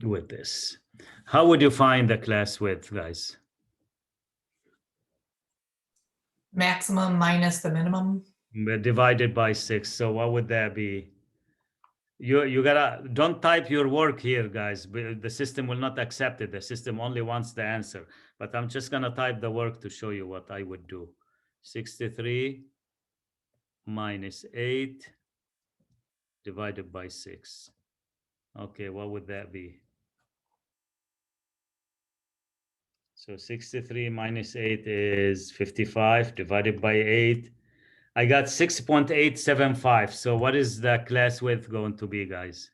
with this. How would you find the class width, guys? Maximum minus the minimum. Divided by 6. So what would that be? You gotta, don't type your work here, guys. The system will not accept it. The system only wants the answer. But I'm just gonna type the work to show you what I would do. 63 minus 8 divided by 6. Okay, what would that be? So 63 minus 8 is 55 divided by 8. I got 6.875. So what is the class width going to be, guys?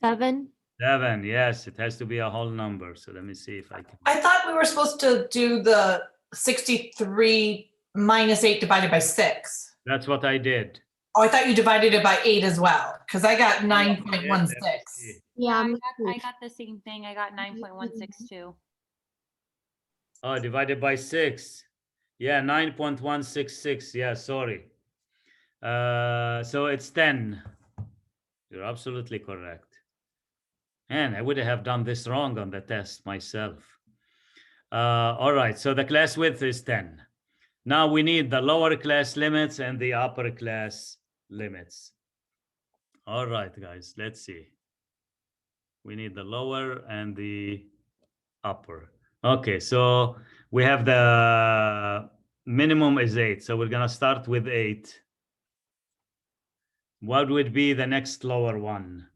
7. 7. Yes, it has to be a whole number. So let me see if I can. I thought we were supposed to do the 63 minus 8 divided by 6. That's what I did. Oh, I thought you divided it by 8 as well, because I got 9.16. Yeah, I got the same thing. I got 9.162. Oh, divided by 6. Yeah, 9.166. Yeah, sorry. So it's 10. You're absolutely correct. And I would have done this wrong on the test myself. All right, so the class width is 10. Now we need the lower class limits and the upper class limits. All right, guys, let's see. We need the lower and the upper. Okay, so we have the minimum is 8. So we're gonna start with 8. What would be the next lower one?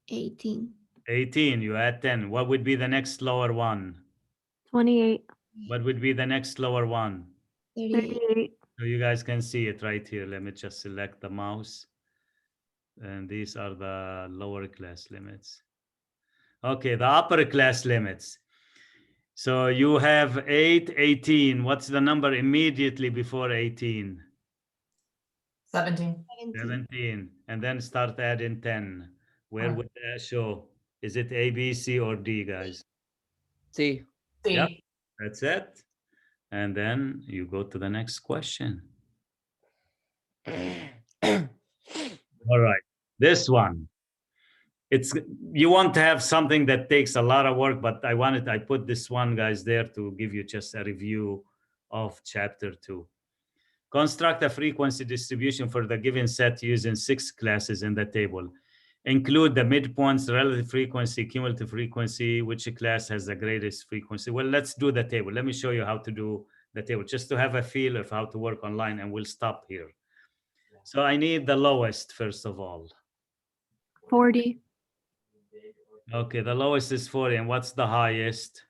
18. 18, you add 10. What would be the next lower one? 28. What would be the next lower one? 38. So you guys can see it right here. Let me just select the mouse. And these are the lower class limits. Okay, the upper class limits. So you have 8, 18. What's the number immediately before 18? 17. 17. And then start adding 10. Where would that show? Is it A, B, C, or D, guys? C. C. Yep, that's it. And then you go to the next question. All right, this one. You want to have something that takes a lot of work, but I put this one, guys, there to give you just a review of chapter 2. Construct a frequency distribution for the given set using 6 classes in the table. Include the midpoints, relative frequency, cumulative frequency, which class has the greatest frequency. Well, let's do the table. Let me show you how to do the table, just to have a feel of how to work online, and we'll stop here. So I need the lowest, first of all. 40. Okay, the lowest is 40, and what's the highest?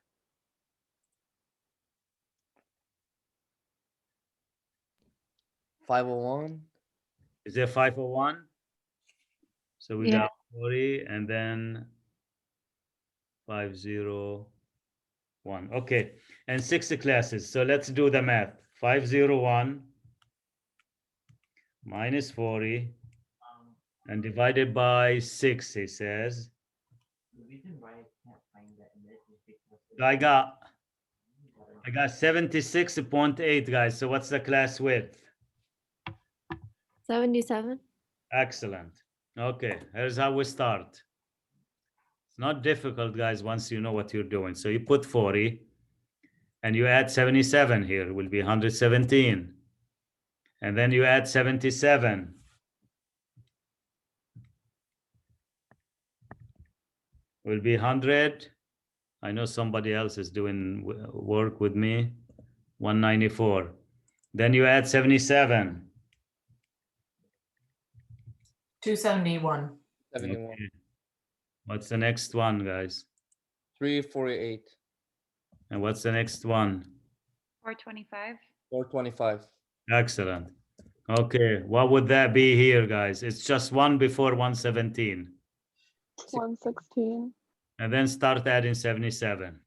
$501. Is it 501? So we Yeah. got 40 and then 501. Okay, and 6 classes. So let's do the math. 501 minus 40 and divided by 6, he says. So I got 76.8, guys. So what's the class width? 77. Excellent. Okay, here's how we start. It's not difficult, guys, once you know what you're doing. So you put 40 and you add 77 here, will be 117. And then you add 77. Will be 100. I know somebody else is doing work with me. 194. Then you add 77. 271. 71. Okay. What's the next one, guys? 348. And what's the next one? 425. 425. Excellent. Okay, what would that be here, guys? It's just one before 117. 116. And then start adding 77.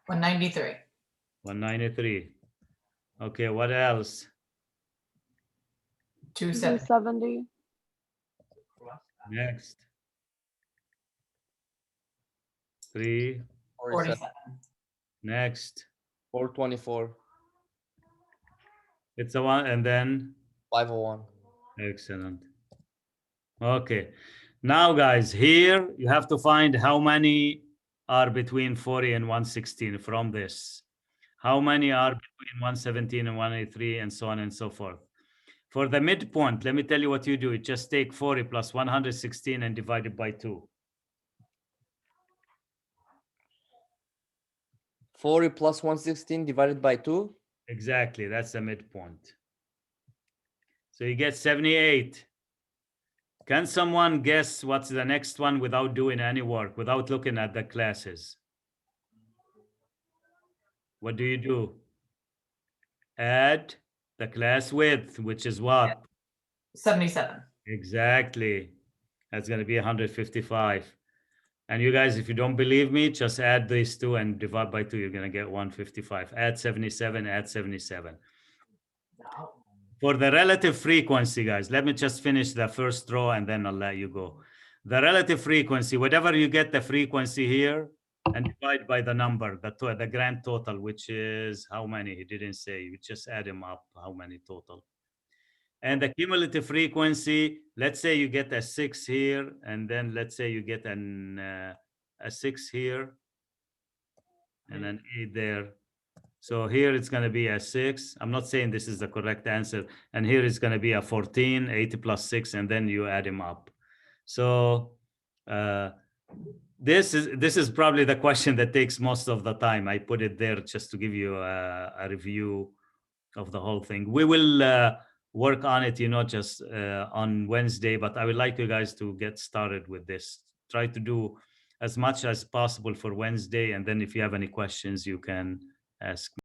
193. 193. Okay, what else? 270. 270. Next. 3. 47. Next. 424. It's a 1 and then 501. excellent. Okay. Now, guys, here you have to find how many are between 40 and 116 from this. How many are between 117 and 183 and so on and so forth. For the midpoint, let me tell you what you do. You just take 40 plus 116 and divide it by 2. 40 plus 116 divided by 2. Exactly. That's the midpoint. So you get 78. Can someone guess what's the next one without doing any work, without looking at the classes? What do you do? Add the class width, which is what? 77. Exactly. That's going to be 155. And you guys, if you don't believe me, just add these two and divide by 2. You're going to get 155. Add 77, add 77. For the relative frequency, guys, let me just finish the first row and then I'll let you go. The relative frequency, whatever you get the frequency here and divide by the number, the grand total, which is how many? He didn't say. You just add them up, how many total. And the cumulative frequency, let's say you get a 6 here, and then let's say you get a 6 here, and an 8 there. So here it's going to be a 6. I'm not saying this is the correct answer. And here it's going to be a 14, 80 plus 6, and then you add them up. So this is probably the question that takes most of the time. I put it there just to give you a review of the whole thing. We will work on it, just on Wednesday, but I would like you guys to get started with this. Try to do as much as possible for Wednesday, and then if you have any questions, you can ask me.